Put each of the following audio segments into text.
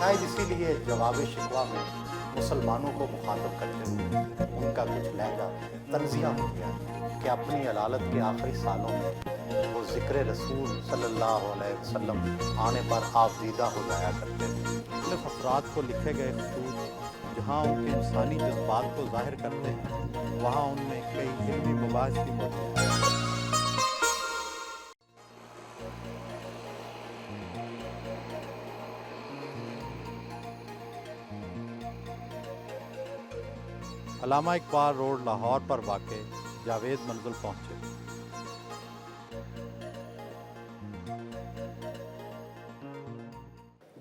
शायद इसीलिए जवाब शिकवा में मुसलमानों को मुखातब करते हुए उनका कुछ लहजा तंजिया हो गया कि अपनी अलालत के आखिरी सालों में वो ज़िक्र रसूल सल्लल्लाहु अलैहि वसल्लम आने पर आप दीदा हो जाया करते थे। मुख्तलिफ अफराद को लिखे गए खतूत जहाँ उनके इंसानी जज्बात को ज़ाहिर करते हैं, वहाँ उनमें कई इल्मी मबाहिस भी मौजूद हैं। अल्लामा इकबाल रोड लाहौर पर वाक़े जावेद मंजिल पहुँचे।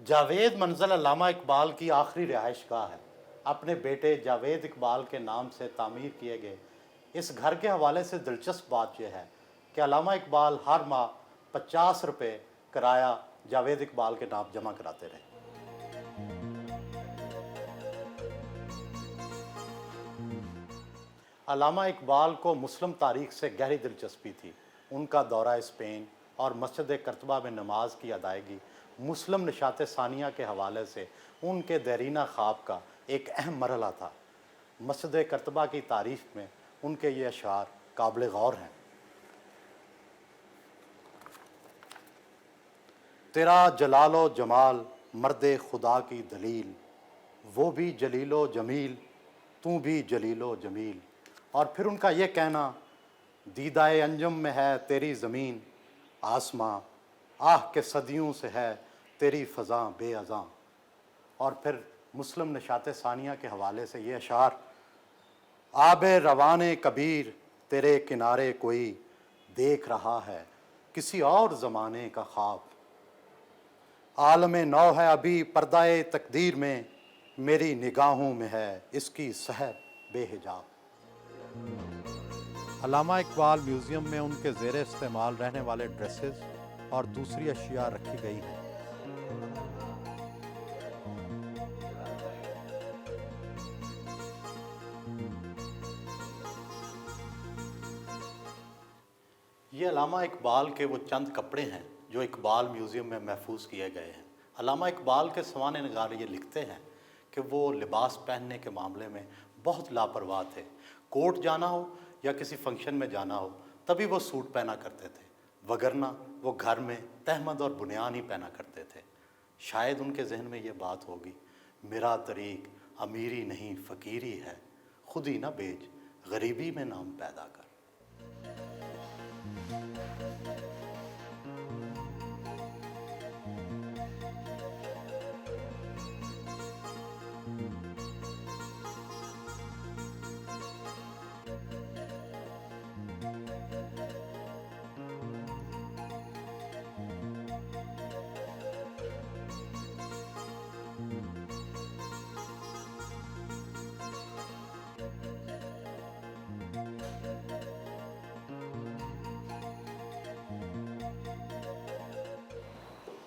जावेद मंजिल अल्लामा इकबाल की आखिरी रिहाइशगाह है। अपने बेटे जावेद इकबाल के नाम से तामीर किए गए इस घर के हवाले से दिलचस्प बात यह है कि अल्लामा इकबाल हर माह 50 रुपये किराया जावेद इकबाल के नाम जमा कराते रहे। अल्लामा इकबाल को मुस्लिम तारीख से गहरी दिलचस्पी थी। उनका दौरा स्पेन और मस्जिद करतबा में नमाज की अदायगी मुस्लिम नशात सानिया के हवाले से उनके देरीना ख्वाब का एक अहम मरहला था। मस्जिद करतबा की तारीफ में उनके ये अशार काबिल गौर हैं। तेरा जलालो जमाल मर्द खुदा की दलील, वो भी जलीलो जमील तू भी जलीलो जमील। और फिर उनका ये कहना, दीदाए अंजम में है तेरी ज़मीन आसमां, आह के सदियों से है तेरी फ़ज़ा बेअज़ां। और फिर मुस्लिम नशात सानिया के हवाले से ये अशार, आबे रवाने कबीर तेरे किनारे कोई देख रहा है किसी और ज़माने का ख्वाब। आलम नौ है अभी पर्दाए तकदीर में, मेरी निगाहों में है इसकी सहर बेहिजाब। अल्लामा इकबाल म्यूज़ियम में उनके ज़ेर इस्तेमाल रहने वाले ड्रेसेस और दूसरी अशिया रखी गई हैं। ये अल्लामा इकबाल के वो चंद कपड़े हैं जो इकबाल म्यूज़ियम में महफूज किए गए हैं। अल्लामा इकबाल के सवाने निगार ये लिखते हैं कि वो लिबास पहनने के मामले में बहुत लापरवाह थे। कोर्ट जाना हो या किसी फंक्शन में जाना हो तभी वो सूट पहना करते थे, वगरना वो घर में तहमद और बुनियान ही पहना करते थे। शायद उनके जहन में ये बात होगी, मेरा तरीक़ अमीरी नहीं फ़कीरी है, खुद ही ना बेच गरीबी में नाम पैदा कर।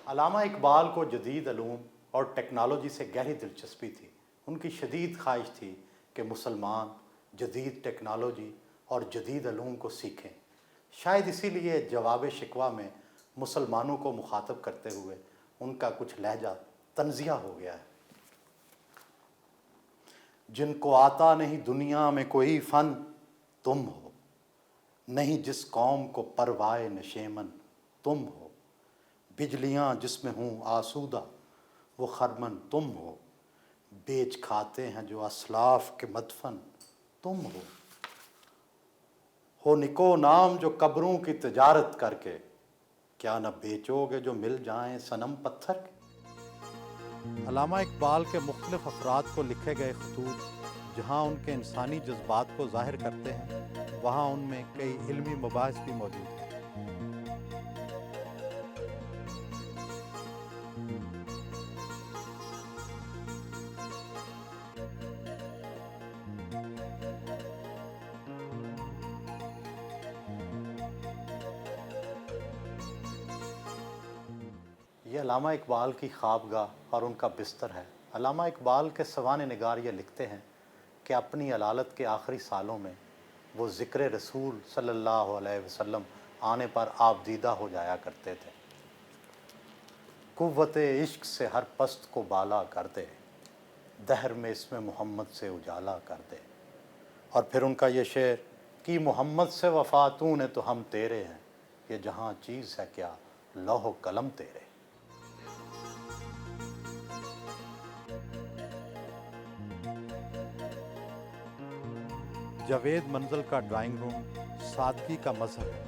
अल्लामा इकबाल को जदीद अलूम और टेक्नोलॉजी से गहरी दिलचस्पी थी। उनकी शदीद ख्वाहिश थी कि मुसलमान जदीद टेक्नोलॉजी और जदीद अलूम को सीखें। शायद इसीलिए जवाब शिकवा में मुसलमानों को मुखातब करते हुए उनका कुछ लहजा तंजिया हो गया है। जिनको आता नहीं दुनिया में कोई फ़न तुम हो, नहीं जिस कौम को परवाए नशेमन तुम हो। बिजलियाँ जिसमें हूँ आसूदा वो खरमन तुम बेच खाते हैं जो असलाफ के मदफन तुम हो निको नाम जो कब्रों की तिजारत करके, क्या न बेचोगे जो मिल जाएं सनम पत्थर के। अल्लामा इकबाल के मुख्तलिफ अफराद को लिखे गए खतूत जहाँ उनके इंसानी जज्बात को ज़ाहिर करते हैं, वहाँ उनमें कई इल्मी मबाहिस भी मौजूद हैं। ये अल्लामा इकबाल की ख्वाबगाह और उनका बिस्तर है। अल्लामा इकबाल के सवाने निगार ये लिखते हैं कि अपनी अलालत के आखिरी सालों में वो ज़िक्र रसूल सल्लल्लाहु अलैहि वसल्लम आने पर आप दीदा हो जाया करते थे। قوت عشق سے ہر پست کو بالا کر دے، دہر میں اس میں محمد سے اجالا کر دے۔ اور پھر ان کا یہ شعر کہ محمد سے وفا تو نے تو ہم تیرے ہیں، یہ جہاں چیز ہے کیا لوح و قلم تیرے۔ جاوید منزل کا ڈرائنگ روم سادگی کا مظہر ہے۔